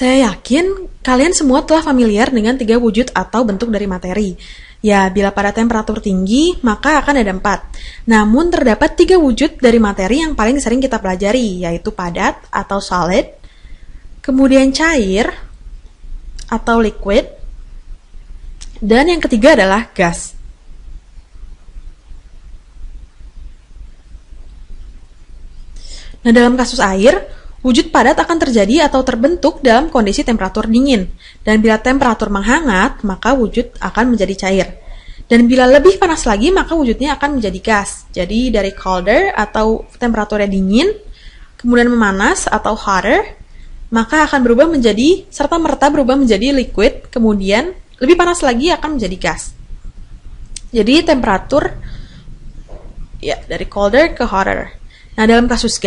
Saya yakin kalian semua telah familiar dengan 3 wujud atau bentuk dari materi. Ya, bila pada temperatur tinggi, maka akan ada 4. Namun terdapat 3 wujud dari materi yang paling sering kita pelajari, yaitu padat atau solid, kemudian cair atau liquid, dan yang ketiga adalah gas. Nah, dalam kasus air, wujud padat akan terjadi atau terbentuk dalam kondisi temperatur dingin. Dan bila temperatur menghangat, maka wujud akan menjadi cair. Dan bila lebih panas lagi, maka wujudnya akan menjadi gas. Jadi dari colder atau temperaturnya dingin, kemudian memanas atau hotter, maka akan berubah menjadi, serta-merta berubah menjadi liquid, kemudian lebih panas lagi akan menjadi gas. Jadi temperatur, ya, dari colder ke hotter. Nah, dalam kasus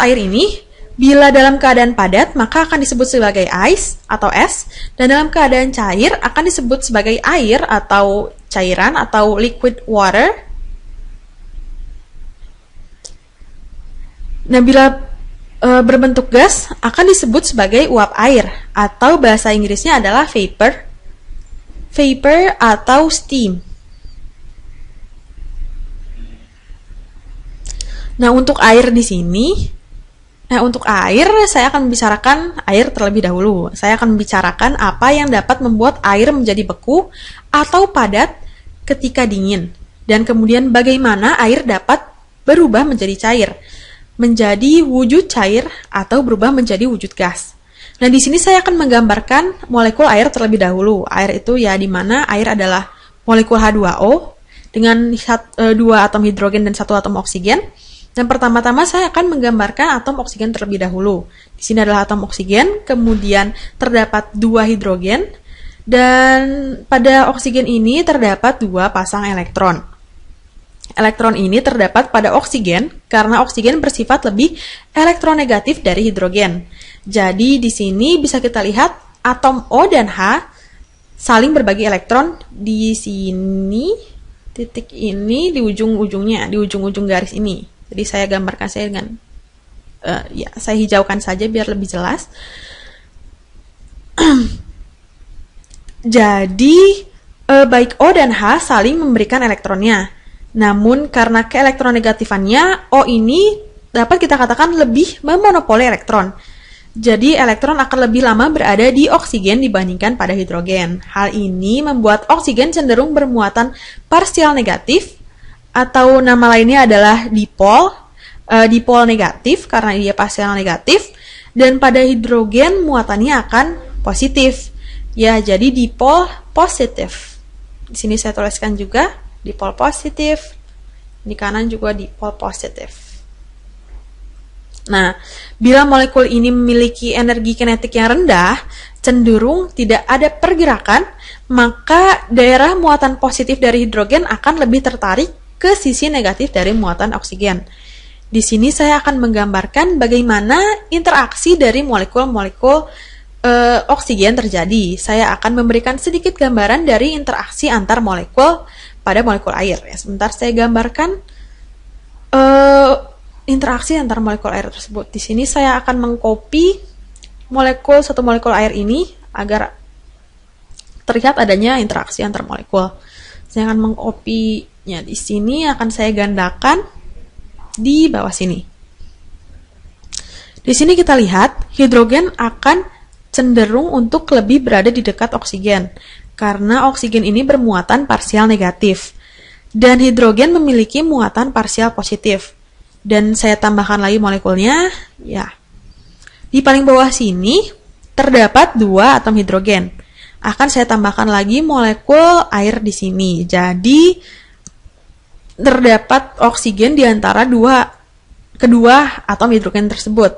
air ini, bila dalam keadaan padat, maka akan disebut sebagai ice atau es, dan dalam keadaan cair akan disebut sebagai air atau cairan atau liquid water. Nah, bila berbentuk gas akan disebut sebagai uap air, atau bahasa Inggrisnya adalah vapor atau steam. Nah, untuk air di sini, untuk air saya akan membicarakan air terlebih dahulu. Saya akan membicarakan apa yang dapat membuat air menjadi beku atau padat ketika dingin, dan kemudian bagaimana air dapat berubah menjadi cair, menjadi wujud cair atau berubah menjadi wujud gas. Nah, di sini saya akan menggambarkan molekul air terlebih dahulu. Air itu ya di mana air adalah molekul H2O dengan 2 atom hidrogen dan 1 atom oksigen. Dan pertama-tama saya akan menggambarkan atom oksigen terlebih dahulu. Di sini adalah atom oksigen, kemudian terdapat 2 hidrogen, dan pada oksigen ini terdapat 2 pasang elektron. Elektron ini terdapat pada oksigen karena oksigen bersifat lebih elektronegatif dari hidrogen. Jadi di sini bisa kita lihat atom O dan H saling berbagi elektron di sini, titik ini di ujung-ujungnya, di ujung-ujung garis ini. Jadi saya gambarkan saya dengan saya hijaukan saja biar lebih jelas. Jadi baik O dan H saling memberikan elektronnya. Namun karena keelektronegatifannya, O ini dapat kita katakan lebih memonopoli elektron. Jadi elektron akan lebih lama berada di oksigen dibandingkan pada hidrogen. Hal ini membuat oksigen cenderung bermuatan parsial negatif, atau nama lainnya adalah dipol negatif karena dia parsial negatif, dan pada hidrogen muatannya akan positif. Ya, jadi dipol positif. Di sini saya tuliskan juga dipol positif. Di kanan juga dipol positif. Nah, bila molekul ini memiliki energi kinetik yang rendah, cenderung tidak ada pergerakan, maka daerah muatan positif dari hidrogen akan lebih tertarik ke sisi negatif dari muatan oksigen. Di sini saya akan menggambarkan bagaimana interaksi dari molekul-molekul oksigen terjadi. Saya akan memberikan sedikit gambaran dari interaksi antar molekul pada molekul air. Ya, sebentar saya gambarkan interaksi antar molekul air tersebut. Di sini saya akan mengcopy satu molekul air ini agar terlihat adanya interaksi antar molekul. Saya akan mengcopy-nya di sini, akan saya gandakan di bawah sini. Di sini kita lihat hidrogen akan cenderung untuk lebih berada di dekat oksigen karena oksigen ini bermuatan parsial negatif dan hidrogen memiliki muatan parsial positif. Dan saya tambahkan lagi molekulnya, ya. Di paling bawah sini terdapat 2 atom hidrogen. Akan saya tambahkan lagi molekul air di sini. Jadi terdapat oksigen di antara kedua atom hidrogen tersebut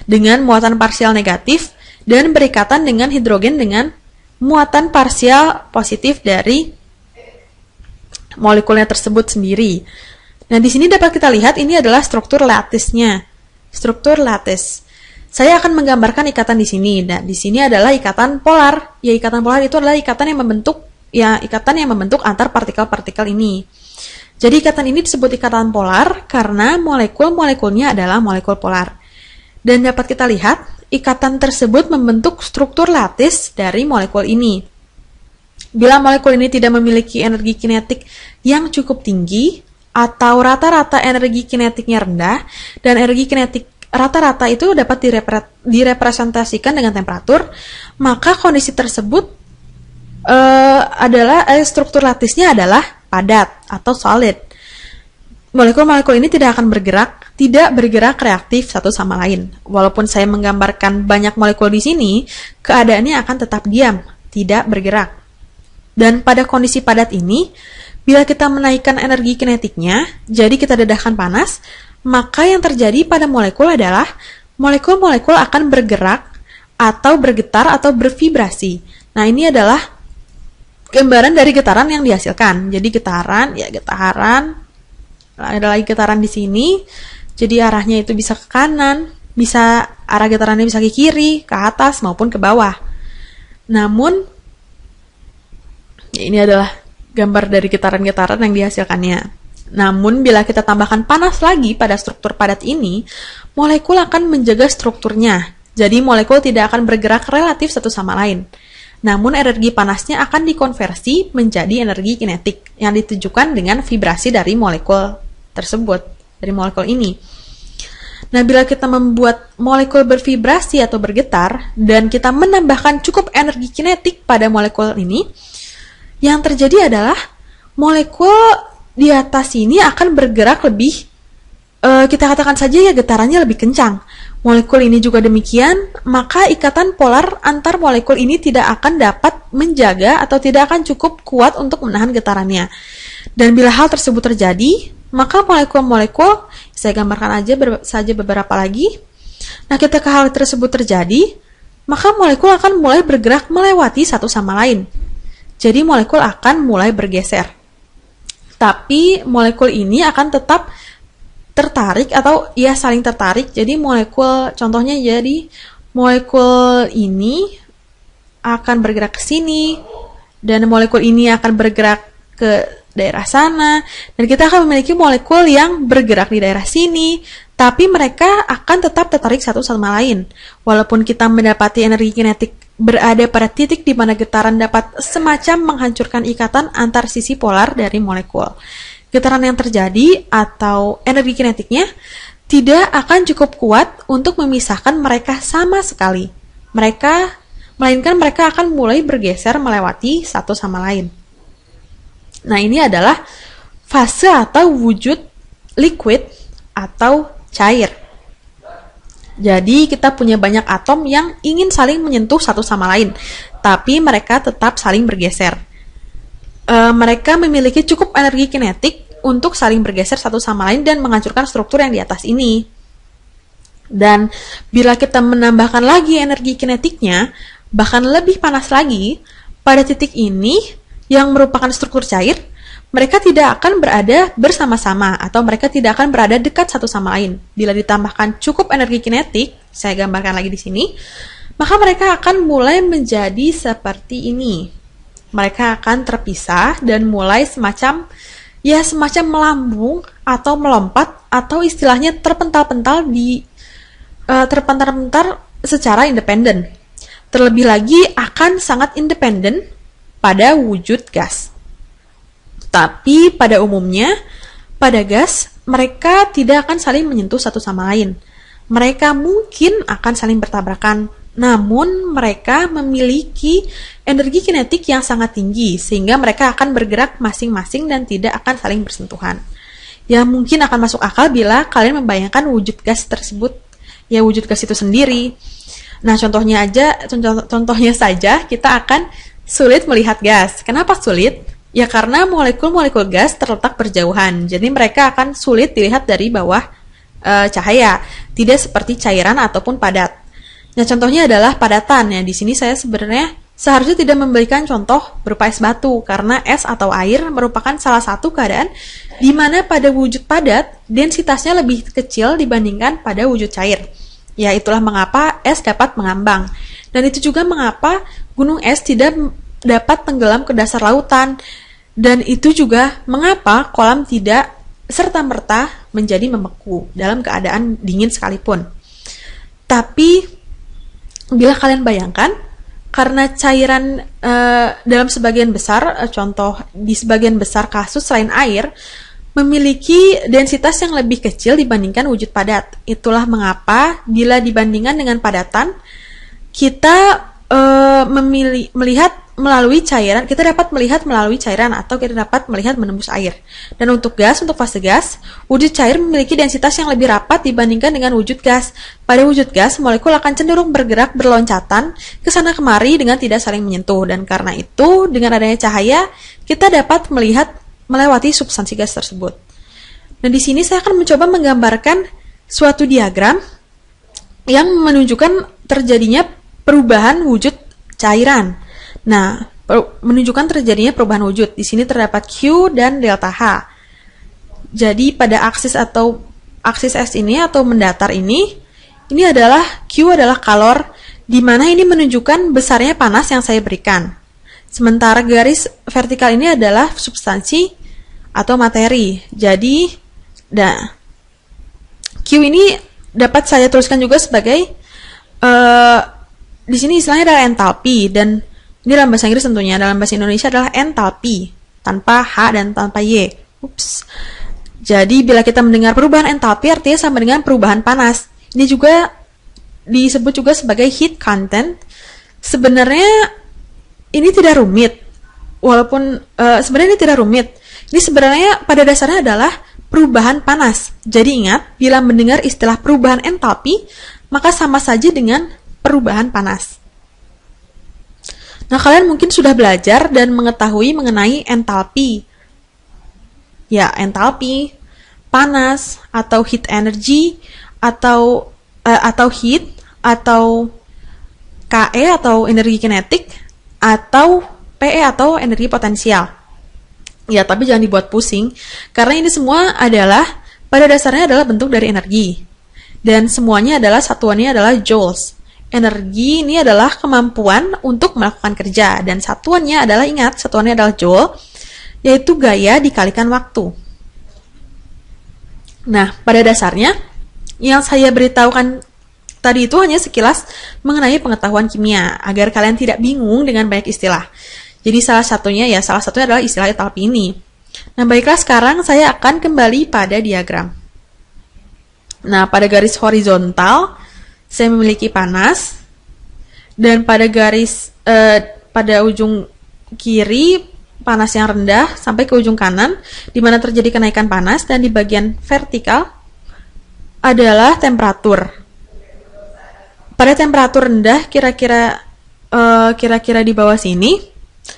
dengan muatan parsial negatif dan berikatan dengan hidrogen dengan muatan parsial positif dari molekulnya tersebut sendiri. Nah, di sini dapat kita lihat ini adalah struktur lattisnya. Struktur lattis. Saya akan menggambarkan ikatan di sini. Nah, di sini adalah ikatan polar. Ya, ikatan polar itu adalah ikatan yang membentuk antar partikel-partikel ini. Jadi ikatan ini disebut ikatan polar karena molekul-molekulnya adalah molekul polar. Dan dapat kita lihat ikatan tersebut membentuk struktur lattice dari molekul ini. Bila molekul ini tidak memiliki energi kinetik yang cukup tinggi, atau rata-rata energi kinetiknya rendah, dan energi kinetik rata-rata itu dapat direpresentasikan dengan temperatur, maka kondisi tersebut struktur lattisnya adalah padat atau solid. Molekul-molekul ini tidak bergerak reaktif satu sama lain. Walaupun saya menggambarkan banyak molekul di sini, keadaannya akan tetap diam, tidak bergerak. Dan pada kondisi padat ini, bila kita menaikkan energi kinetiknya, jadi kita dedahkan panas, maka yang terjadi pada molekul adalah molekul-molekul akan bergerak atau bergetar atau bervibrasi. Nah, ini adalah gambaran dari getaran yang dihasilkan. Jadi getaran, ada lagi getaran di sini. Jadi arahnya itu bisa ke kanan, arah getarannya bisa ke kiri, ke atas maupun ke bawah. Namun ini adalah gambar dari getaran-getaran yang dihasilkannya. Namun bila kita tambahkan panas lagi pada struktur padat ini, molekul akan menjaga strukturnya. Jadi molekul tidak akan bergerak relatif satu sama lain. Namun energi panasnya akan dikonversi menjadi energi kinetik yang ditujukan dengan vibrasi dari molekul tersebut, dari molekul ini. Nah, bila kita membuat molekul bervibrasi atau bergetar, dan kita menambahkan cukup energi kinetik pada molekul ini, yang terjadi adalah molekul di atas ini akan bergerak lebih, kita katakan saja ya getarannya lebih kencang. Molekul ini juga demikian, maka ikatan polar antar molekul ini tidak akan dapat menjaga atau tidak akan cukup kuat untuk menahan getarannya. Dan bila hal tersebut terjadi, maka molekul-molekul, saya gambarkan saja beberapa lagi. Nah, ketika hal tersebut terjadi, maka molekul akan mulai bergerak melewati satu sama lain. Jadi molekul akan mulai bergeser. Tapi molekul ini akan tetap tertarik atau ya saling tertarik. Jadi molekul, contohnya jadi molekul ini akan bergerak ke sini, dan molekul ini akan bergerak ke daerah sana, dan kita akan memiliki molekul yang bergerak di daerah sini, tapi mereka akan tetap tertarik satu sama lain. Walaupun kita mendapati energi kinetik berada pada titik di mana getaran dapat semacam menghancurkan ikatan antar sisi polar dari molekul. Getaran yang terjadi atau energi kinetiknya tidak akan cukup kuat untuk memisahkan mereka sama sekali. Melainkan mereka akan mulai bergeser melewati satu sama lain. Nah, ini adalah fase atau wujud liquid atau cair. Jadi kita punya banyak atom yang ingin saling menyentuh satu sama lain, tapi mereka tetap saling bergeser. Mereka memiliki cukup energi kinetik untuk saling bergeser satu sama lain dan menghancurkan struktur yang di atas ini. Dan bila kita menambahkan lagi energi kinetiknya, bahkan lebih panas lagi, pada titik ini yang merupakan struktur cair, mereka tidak akan berada bersama-sama atau mereka tidak akan berada dekat satu sama lain. Bila ditambahkan cukup energi kinetik, saya gambarkan lagi di sini, maka mereka akan mulai menjadi seperti ini. Mereka akan terpisah dan mulai semacam melambung atau melompat, atau istilahnya terpental-pental secara independen. Terlebih lagi akan sangat independen pada wujud gas. Tapi pada umumnya, pada gas, mereka tidak akan saling menyentuh satu sama lain. Mereka mungkin akan saling bertabrakan, namun mereka memiliki energi kinetik yang sangat tinggi, sehingga mereka akan bergerak masing-masing dan tidak akan saling bersentuhan. Ya, mungkin akan masuk akal bila kalian membayangkan wujud gas tersebut, ya wujud gas itu sendiri. Nah, contohnya saja kita akan sulit melihat gas. Kenapa sulit? Ya karena molekul-molekul gas terletak berjauhan. Jadi mereka akan sulit dilihat dari bawah cahaya. Tidak seperti cairan ataupun padat. Nah, contohnya adalah padatan. Ya, di sini saya sebenarnya seharusnya tidak memberikan contoh berupa es batu. Karena es atau air merupakan salah satu keadaan di mana pada wujud padat, densitasnya lebih kecil dibandingkan pada wujud cair. Ya, itulah mengapa es dapat mengambang. Dan itu juga mengapa gunung es tidak dapat tenggelam ke dasar lautan. Dan itu juga mengapa kolam tidak serta-merta menjadi membeku dalam keadaan dingin sekalipun. Tapi Bila kalian bayangkan, karena cairan dalam sebagian besar, contoh di sebagian besar kasus selain air, memiliki densitas yang lebih kecil dibandingkan wujud padat. Itulah mengapa bila dibandingkan dengan padatan, kita melihat melalui cairan, kita dapat melihat melalui cairan atau kita dapat melihat menembus air. Dan untuk gas, untuk fase gas, wujud cair memiliki densitas yang lebih rapat dibandingkan dengan wujud gas. Pada wujud gas, molekul akan cenderung bergerak berloncatan ke sana kemari dengan tidak saling menyentuh. Dan karena itu, dengan adanya cahaya, kita dapat melihat melewati substansi gas tersebut. Dan di sini saya akan mencoba menggambarkan suatu diagram yang menunjukkan terjadinya perubahan wujud cairan. Nah, menunjukkan terjadinya perubahan wujud. Di sini terdapat Q dan delta H. Jadi pada aksis S ini atau mendatar ini adalah Q adalah kalor, di mana ini menunjukkan besarnya panas yang saya berikan. Sementara garis vertikal ini adalah substansi atau materi. Jadi, Q ini dapat saya tuliskan juga sebagai di sini istilahnya adalah entalpi, dan ini dalam bahasa Inggris tentunya, dalam bahasa Indonesia adalah entalpi, tanpa H dan tanpa Y. Jadi bila kita mendengar perubahan entalpi artinya sama dengan perubahan panas. Ini juga disebut juga sebagai heat content. Sebenarnya ini tidak rumit. Walaupun sebenarnya ini tidak rumit. Ini sebenarnya pada dasarnya adalah perubahan panas. Jadi ingat, bila mendengar istilah perubahan entalpi, maka sama saja dengan perubahan panas. Nah, kalian mungkin sudah belajar dan mengetahui mengenai entalpi. Ya, entalpi, panas, atau heat energy, atau heat, atau KE atau energi kinetik, atau PE atau energi potensial. Ya, tapi jangan dibuat pusing, karena ini semua adalah, pada dasarnya adalah bentuk dari energi. Dan semuanya adalah, satuannya adalah joules. Energi ini adalah kemampuan untuk melakukan kerja, dan satuannya adalah, ingat, satuannya adalah joule, yaitu gaya dikalikan waktu. Nah, pada dasarnya, yang saya beritahukan tadi itu hanya sekilas mengenai pengetahuan kimia, agar kalian tidak bingung dengan banyak istilah. Jadi salah satunya adalah istilah entalpi ini. Nah, baiklah, sekarang saya akan kembali pada diagram. Nah, pada garis horizontal, saya memiliki panas, dan pada pada ujung kiri panas yang rendah sampai ke ujung kanan, di mana terjadi kenaikan panas, dan di bagian vertikal adalah temperatur. Pada temperatur rendah kira-kira di bawah sini,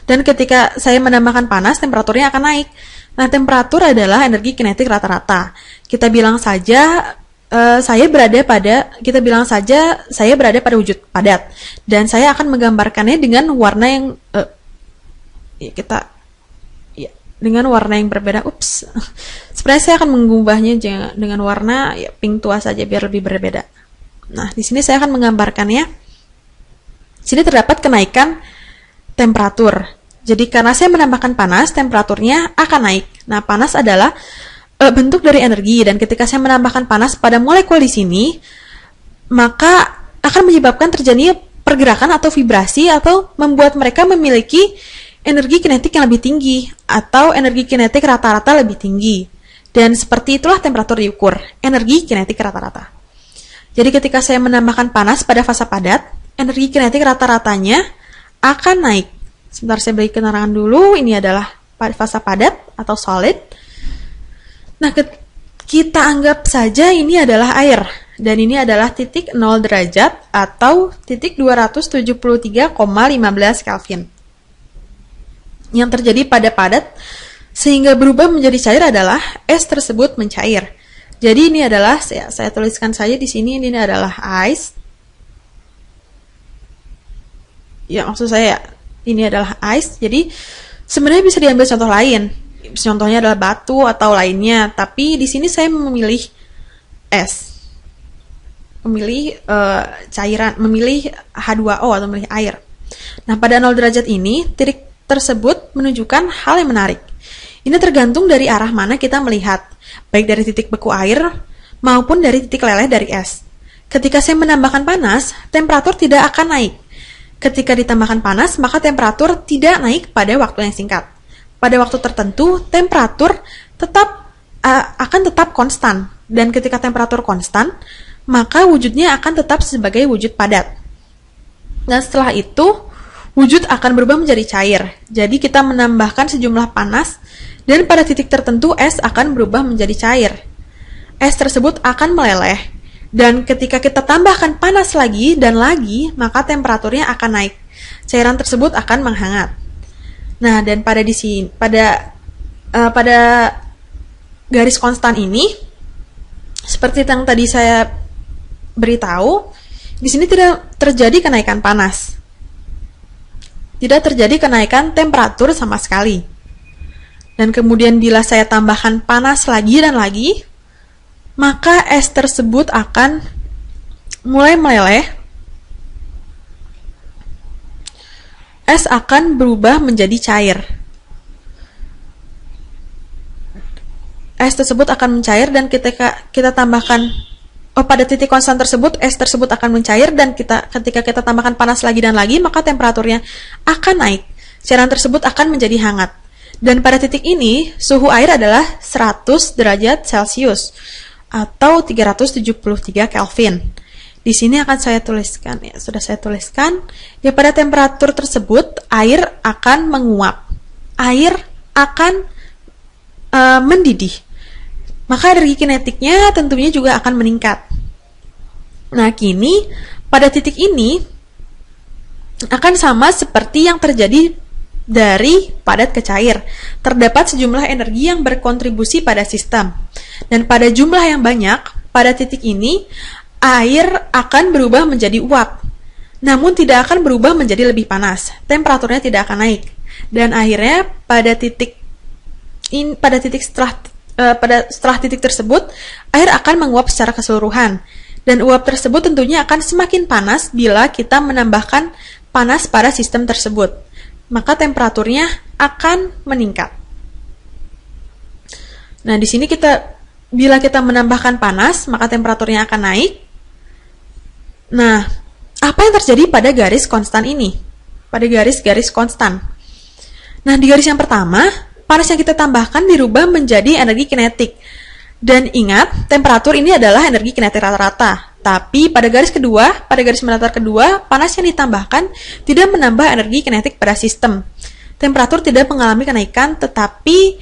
dan ketika saya menambahkan panas, temperaturnya akan naik. Nah, temperatur adalah energi kinetik rata-rata. Kita bilang saja saya berada pada wujud padat, dan saya akan menggambarkannya dengan warna yang dengan warna yang berbeda. Sebenarnya saya akan mengubahnya dengan warna pink tua saja biar lebih berbeda. Nah, di sini saya akan menggambarkannya. Sini terdapat kenaikan temperatur. Jadi karena saya menambahkan panas, temperaturnya akan naik. Nah, panas adalah bentuk dari energi, dan ketika saya menambahkan panas pada molekul di sini, maka akan menyebabkan terjadinya pergerakan atau vibrasi, atau membuat mereka memiliki energi kinetik yang lebih tinggi atau energi kinetik rata-rata lebih tinggi. Dan seperti itulah temperatur diukur, energi kinetik rata-rata. Jadi ketika saya menambahkan panas pada fase padat, energi kinetik rata-ratanya akan naik. Sebentar, saya beri keterangan dulu. Ini adalah fase padat atau solid. Nah, kita anggap saja ini adalah air, dan ini adalah titik 0 derajat atau titik 273,15 Kelvin. Yang terjadi pada padat sehingga berubah menjadi cair adalah es tersebut mencair. Jadi ini adalah, saya tuliskan saja di sini, ini adalah ice. Ya, maksud saya ini adalah ice. Jadi sebenarnya bisa diambil contoh lain. Contohnya adalah batu atau lainnya, tapi di sini saya memilih es, memilih cairan, memilih H2O atau memilih air. Nah, pada 0 derajat ini, titik tersebut menunjukkan hal yang menarik. Ini tergantung dari arah mana kita melihat, baik dari titik beku air maupun dari titik leleh dari es. ketika saya menambahkan panas, temperatur tidak akan naik. Ketika ditambahkan panas, maka temperatur tidak naik pada waktu yang singkat. Pada waktu tertentu, temperatur akan tetap konstan. Dan ketika temperatur konstan, maka wujudnya akan tetap sebagai wujud padat. Dan setelah itu, wujud akan berubah menjadi cair. Jadi kita menambahkan sejumlah panas, dan pada titik tertentu es akan berubah menjadi cair. Es tersebut akan meleleh, dan ketika kita tambahkan panas lagi dan lagi, maka temperaturnya akan naik. Cairan tersebut akan menghangat. Nah, dan pada garis konstan ini, seperti yang tadi saya beritahu, di sini tidak terjadi kenaikan panas. Tidak terjadi kenaikan temperatur sama sekali. Dan kemudian bila saya tambahkan panas lagi dan lagi, maka es tersebut akan mulai meleleh. Es akan berubah menjadi cair. Es tersebut akan mencair dan ketika kita tambahkan pada titik konstan tersebut, es tersebut akan mencair dan ketika kita tambahkan panas lagi dan lagi, maka temperaturnya akan naik. Cairan tersebut akan menjadi hangat. Dan pada titik ini, suhu air adalah 100 derajat Celcius atau 373 Kelvin. Di sini akan saya tuliskan, ya sudah saya tuliskan. Ya, pada temperatur tersebut, air akan menguap. Air akan mendidih. Maka energi kinetiknya tentunya juga akan meningkat. Nah, kini pada titik ini akan sama seperti yang terjadi dari padat ke cair. Terdapat sejumlah energi yang berkontribusi pada sistem. Dan pada jumlah yang banyak, pada titik ini, air akan berubah menjadi uap. Namun tidak akan berubah menjadi lebih panas. Temperaturnya tidak akan naik. Dan akhirnya pada setelah titik tersebut, air akan menguap secara keseluruhan. Dan uap tersebut tentunya akan semakin panas bila kita menambahkan panas pada sistem tersebut. Maka temperaturnya akan meningkat. Nah, di sini bila kita menambahkan panas, maka temperaturnya akan naik. Nah, apa yang terjadi pada garis konstan ini? Pada garis-garis konstan. Nah, di garis yang pertama, panas yang kita tambahkan dirubah menjadi energi kinetik. Dan ingat, temperatur ini adalah energi kinetik rata-rata. Tapi pada garis mendatar kedua, panas yang ditambahkan tidak menambah energi kinetik pada sistem. Temperatur tidak mengalami kenaikan, tetapi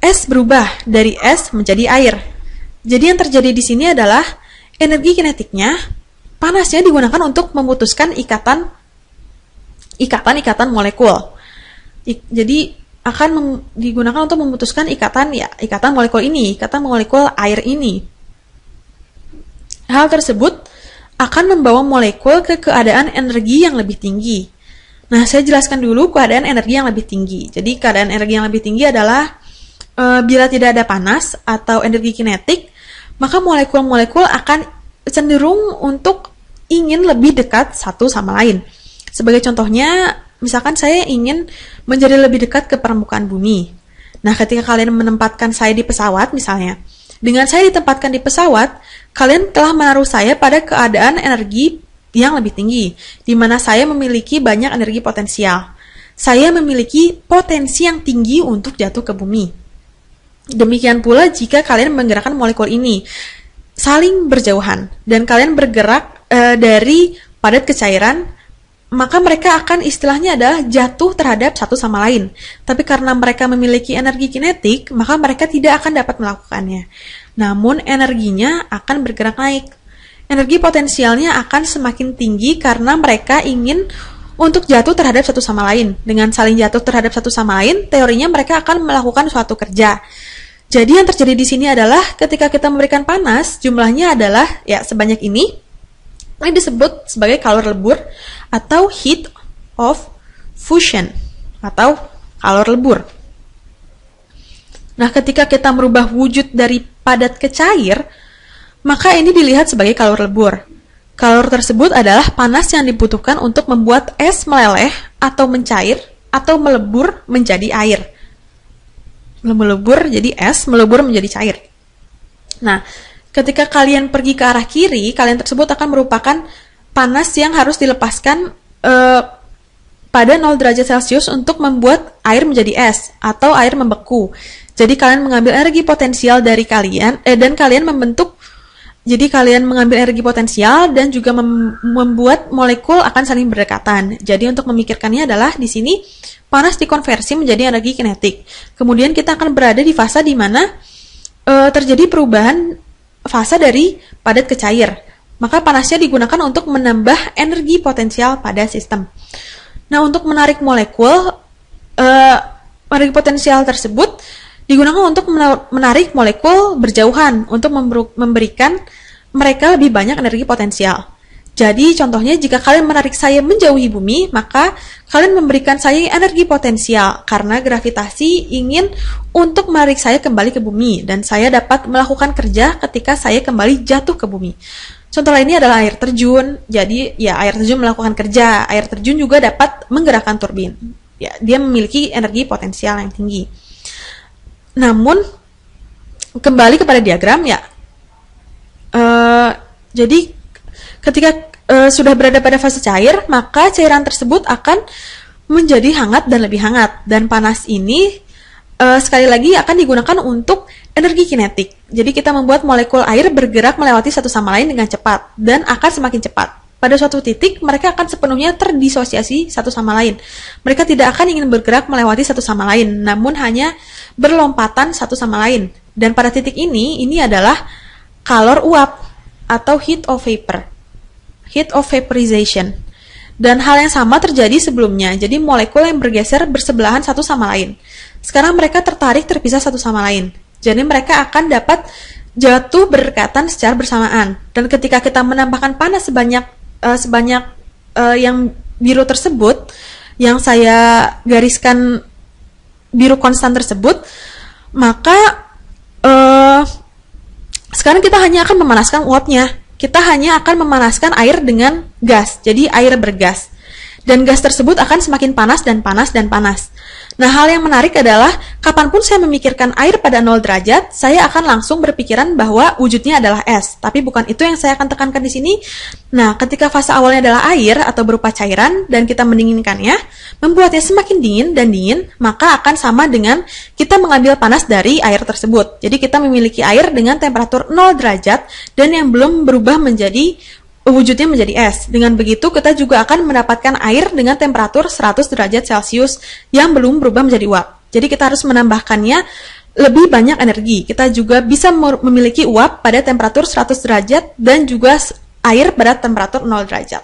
es berubah dari es menjadi air. Jadi yang terjadi di sini adalah energi kinetiknya, panasnya digunakan untuk memutuskan ikatan molekul. Jadi akan digunakan untuk memutuskan ikatan molekul air ini. Hal tersebut akan membawa molekul ke keadaan energi yang lebih tinggi. Nah, saya jelaskan dulu keadaan energi yang lebih tinggi. Jadi, keadaan energi yang lebih tinggi adalah bila tidak ada panas atau energi kinetik, maka molekul-molekul akan cenderung untuk ingin lebih dekat satu sama lain. Sebagai contohnya, misalkan saya ingin menjadi lebih dekat ke permukaan bumi. Nah, ketika kalian menempatkan saya di pesawat misalnya, dengan saya ditempatkan di pesawat, kalian telah menaruh saya pada keadaan energi yang lebih tinggi, di mana saya memiliki banyak energi potensial. Saya memiliki potensi yang tinggi untuk jatuh ke bumi. Demikian pula jika kalian menggerakkan molekul ini saling berjauhan, dan kalian bergerak dari padat ke cairan, maka mereka akan istilahnya adalah jatuh terhadap satu sama lain. Tapi karena mereka memiliki energi kinetik, maka mereka tidak akan dapat melakukannya. Namun energinya akan bergerak naik. Energi potensialnya akan semakin tinggi karena mereka ingin untuk jatuh terhadap satu sama lain. Dengan saling jatuh terhadap satu sama lain, teorinya mereka akan melakukan suatu kerja. Jadi yang terjadi di sini adalah ketika kita memberikan panas, jumlahnya adalah sebanyak ini. Ini disebut sebagai kalor lebur atau heat of fusion atau kalor lebur. Nah, ketika kita merubah wujud dari padat ke cair, maka ini dilihat sebagai kalor lebur. Kalor tersebut adalah panas yang dibutuhkan untuk membuat es meleleh atau mencair atau melebur menjadi air. Melebur jadi es, melebur menjadi cair. Nah, Ketika kalian pergi ke arah kiri, kalian tersebut akan merupakan panas yang harus dilepaskan pada 0 derajat Celcius untuk membuat air menjadi es atau air membeku. Jadi kalian mengambil energi potensial dari kalian dan kalian membentuk. Jadi kalian mengambil energi potensial dan juga membuat molekul akan saling berdekatan. Jadi untuk memikirkannya adalah di sini panas dikonversi menjadi energi kinetik. Kemudian kita akan berada di fase di mana terjadi perubahan fase dari padat ke cair. Maka panasnya digunakan untuk menambah energi potensial pada sistem. Nah, untuk menarik molekul, energi potensial tersebut digunakan untuk menarik molekul berjauhan untuk memberikan mereka lebih banyak energi potensial. Jadi contohnya jika kalian menarik saya menjauhi bumi, maka kalian memberikan saya energi potensial karena gravitasi ingin untuk menarik saya kembali ke bumi dan saya dapat melakukan kerja ketika saya kembali jatuh ke bumi. Contoh lainnya adalah air terjun. Jadi ya air terjun melakukan kerja. Air terjun juga dapat menggerakkan turbin. Ya, dia memiliki energi potensial yang tinggi. Namun kembali kepada diagram ya. Jadi ketika sudah berada pada fase cair, maka cairan tersebut akan menjadi hangat dan lebih hangat. Dan panas ini sekali lagi akan digunakan untuk energi kinetik. Jadi kita membuat molekul air bergerak melewati satu sama lain dengan cepat dan akan semakin cepat. Pada suatu titik mereka akan sepenuhnya terdisosiasi satu sama lain. Mereka tidak akan ingin bergerak melewati satu sama lain, namun hanya berlompatan satu sama lain. Dan pada titik ini adalah kalor uap atau heat of vapor. Heat of vaporization. Dan hal yang sama terjadi sebelumnya. Jadi molekul yang bergeser bersebelahan satu sama lain. Sekarang mereka tertarik terpisah satu sama lain. Jadi mereka akan dapat jatuh berdekatan secara bersamaan. Dan ketika kita menambahkan panas sebanyak yang biru tersebut, yang saya gariskan biru konstan tersebut, maka sekarang kita hanya akan memanaskan uapnya. Kita hanya akan memanaskan air dengan gas. Jadi air bergas. Dan gas tersebut akan semakin panas dan panas dan panas. Nah, hal yang menarik adalah kapanpun saya memikirkan air pada 0 derajat, saya akan langsung berpikiran bahwa wujudnya adalah es. Tapi bukan itu yang saya akan tekankan di sini. Nah, ketika fase awalnya adalah air atau berupa cairan dan kita mendinginkannya, membuatnya semakin dingin dan dingin, maka akan sama dengan kita mengambil panas dari air tersebut. Jadi kita memiliki air dengan temperatur 0 derajat dan yang belum berubah menjadi wujudnya menjadi es. Dengan begitu, kita juga akan mendapatkan air dengan temperatur 100 derajat Celcius yang belum berubah menjadi uap. Jadi kita harus menambahkannya lebih banyak energi. Kita juga bisa memiliki uap pada temperatur 100 derajat dan juga air pada temperatur 0 derajat.